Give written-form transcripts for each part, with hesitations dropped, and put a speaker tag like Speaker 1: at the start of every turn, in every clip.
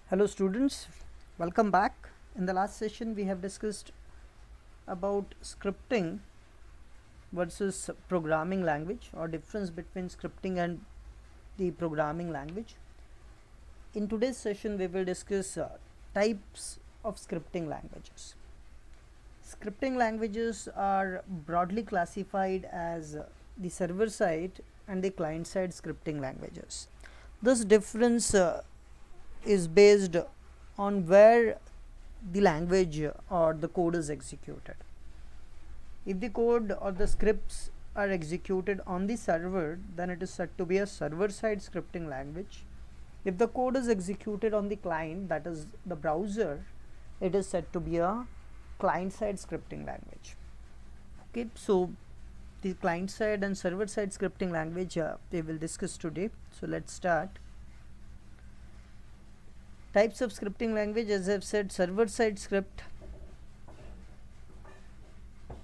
Speaker 1: Hello students, welcome back. In the last session we have discussed about scripting versus programming language or difference between scripting and the programming language. In today's session we will discuss types of scripting languages. Scripting languages are broadly classified as the server side and the client side scripting languages. This difference is based on where the language or the code is executed. If the code or the scripts are executed on the server, then it is said to be a server side scripting language. If the code is executed on the client, that is the browser, it is said to be a client side scripting language. Okay, so the client side and server side scripting language we will discuss today. So let's start. Types of scripting language, as I've said, server side script,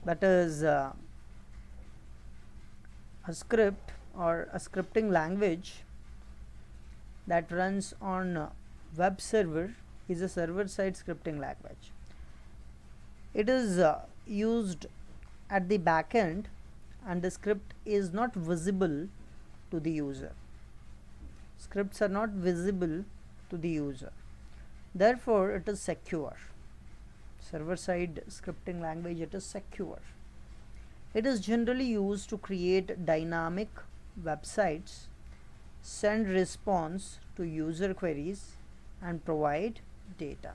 Speaker 1: that is a script or a scripting language that runs on web server is a server side scripting language. It is used at the back end and the script is not visible to the user. Scripts are not visible to the user. Therefore, it is secure. Server side scripting language, it is secure. It is generally used to create dynamic websites, send response to user queries, and provide data.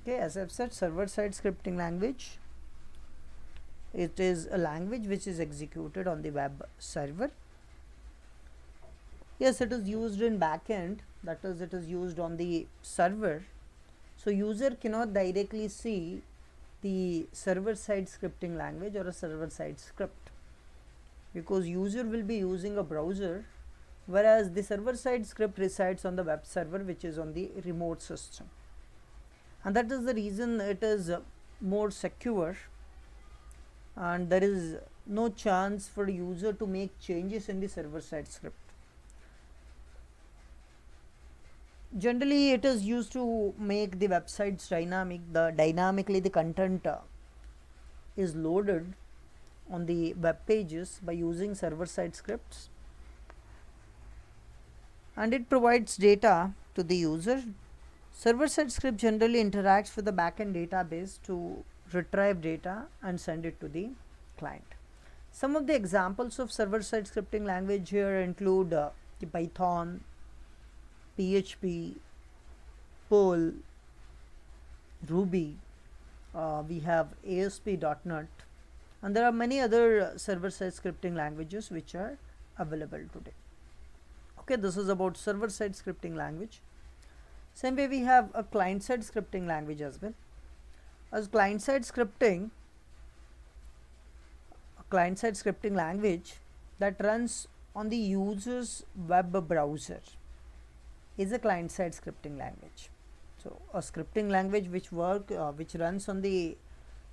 Speaker 1: Okay, as I've said, server side scripting language, it is a language which is executed on the web server. Yes, it is used in backend, that is, it is used on the server. So user cannot directly see the server side scripting language or a server side script, because user will be using a browser, whereas the server side script resides on the web server, which is on the remote system, and that is the reason it is more secure, and there is no chance for the user to make changes in the server side script. Generally, it is used to make the websites dynamic. Dynamically the content is loaded on the web pages by using server side scripts, and it provides data to the user. Server side script generally interacts with the backend database to retrieve data and send it to the client. Some of the examples of server side scripting language here include the Python, PHP, Perl, Ruby, we have ASP.NET, and there are many other server side scripting languages which are available today. Okay, this is about server side scripting language. Same way we have a client side scripting language as well. As client side scripting, a client side scripting language that runs on the user's web browser is a client side scripting language. So a scripting language which runs on the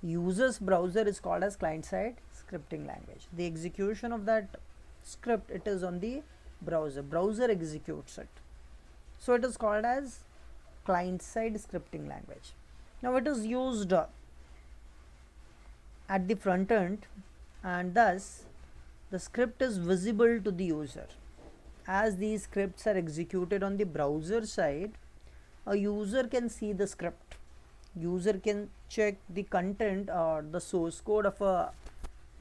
Speaker 1: user's browser is called as client side scripting language. The execution of that script, it is on the browser executes it, so it is called as client side scripting language. Now it is used at the front end, and thus the script is visible to the user. As these scripts are executed on the browser side, a user can see the script. User can check the content or the source code of a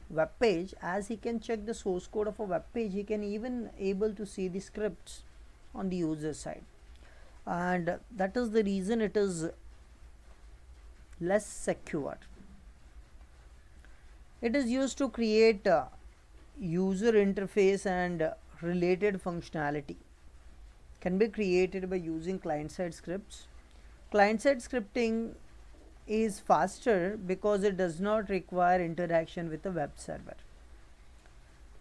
Speaker 1: web page. As he can check the source code of a web page, he can even able to see the scripts on the user side, and that is the reason it is less secure. It is used to create user interface and related functionality can be created by using client side scripts. Client side scripting is faster because it does not require interaction with the web server.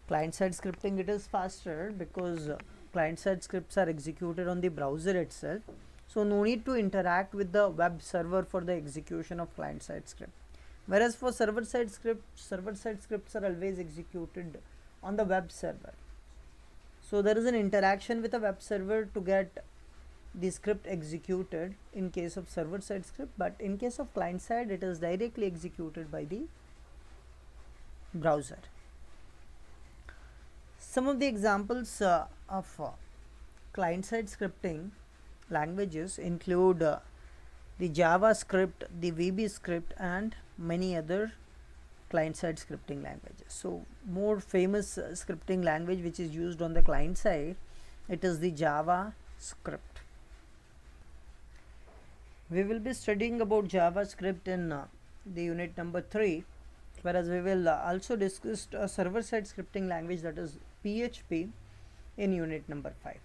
Speaker 1: Client side scripting, it is faster because client side scripts are executed on the browser itself, so no need to interact with the web server for the execution of client side script. Whereas for server side scripts are always executed on the web server. So there is an interaction with a web server to get the script executed in case of server side script, but in case of client side it is directly executed by the browser. Some of the examples of client side scripting languages include the JavaScript, the VB script, and many other client side scripting languages. So more famous scripting language which is used on the client side, it is the JavaScript. We will be studying about JavaScript in the unit number 3, whereas we will also discuss a server side scripting language, that is PHP, in unit number 5.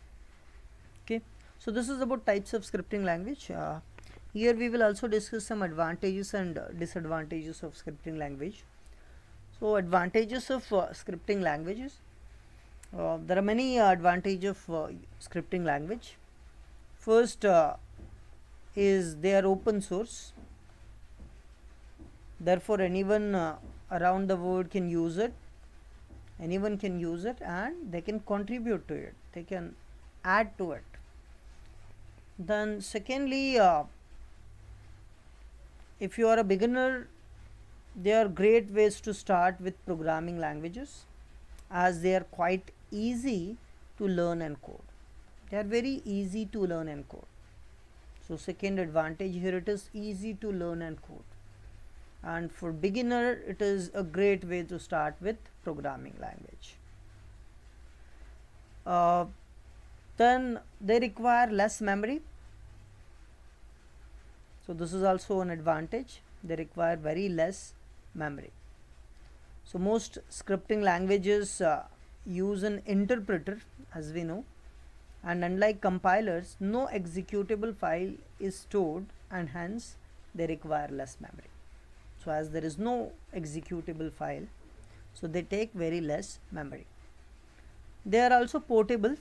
Speaker 1: Okay, so this is about types of scripting language. Here we will also discuss some advantages and disadvantages of scripting language. So advantages of scripting languages. There are many advantages of scripting language. First is they are open source. Therefore anyone around the world can use it. Anyone can use it and they can contribute to it. They can add to it. Then secondly, if you are a beginner, there are great ways to start with programming languages, as they are quite easy to learn and code. They are very easy to learn and code. So second advantage here, it is easy to learn and code, and for beginner it is a great way to start with programming language. Then they require less memory. So this is also an advantage. They require very less memory. So most scripting languages use an interpreter, as we know, and unlike compilers, no executable file is stored, and hence they require less memory. So as there is no executable file, so they take very less memory. They are also portable.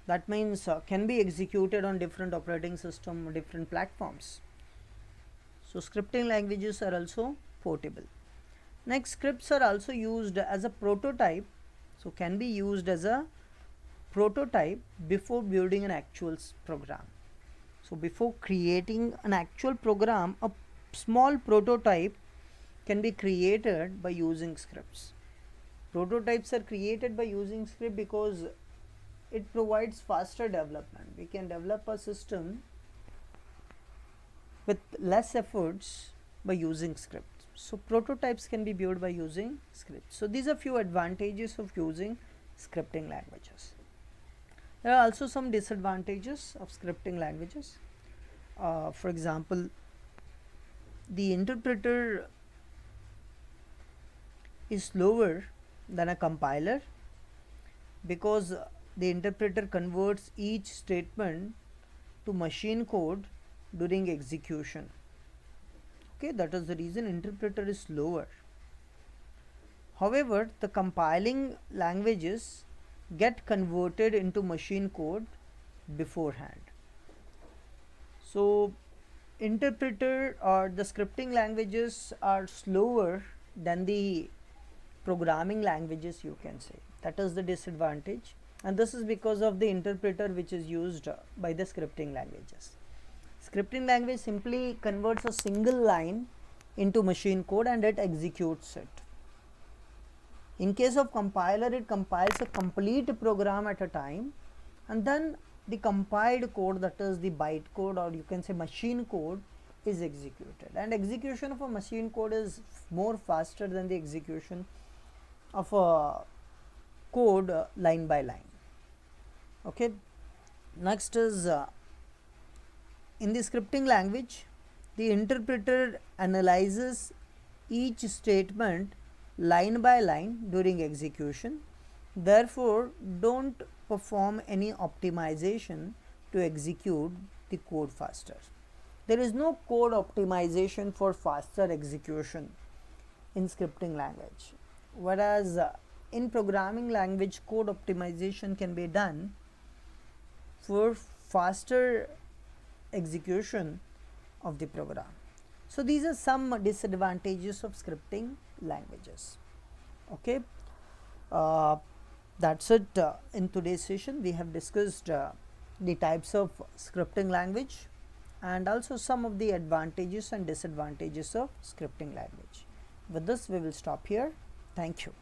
Speaker 1: That means can be executed on different operating system, different platforms. So scripting languages are also portable. Next, scripts are also used as a prototype. So can be used as a prototype before building an actual program. So before creating an actual program, a small prototype can be created by using scripts. Prototypes are created by using script because it provides faster development. We can develop a system with less efforts by using scripts. So prototypes can be built by using scripts. So these are few advantages of using scripting languages. There are also some disadvantages of scripting languages. For example, the interpreter is slower than a compiler because the interpreter converts each statement to machine code during execution. Okay, that is the reason interpreter is slower. However, the compiling languages get converted into machine code beforehand. So interpreter or the scripting languages are slower than the programming languages, you can say. That is the disadvantage, and this is because of the interpreter which is used by the scripting languages. Scripting language simply converts a single line into machine code and it executes it. In case of compiler, it compiles a complete program at a time, and then the compiled code, that is the byte code or you can say machine code, is executed. And execution of a machine code is more faster than the execution of a code line by line. Okay, next is in the scripting language, the interpreter analyzes each statement line by line during execution. Therefore, don't perform any optimization to execute the code faster. There is no code optimization for faster execution in scripting language, whereas in programming language, code optimization can be done for faster execution of the program. So these are some disadvantages of scripting languages. Okay, that's it in today's session. We have discussed the types of scripting language, and also some of the advantages and disadvantages of scripting language. With this, we will stop here. Thank you.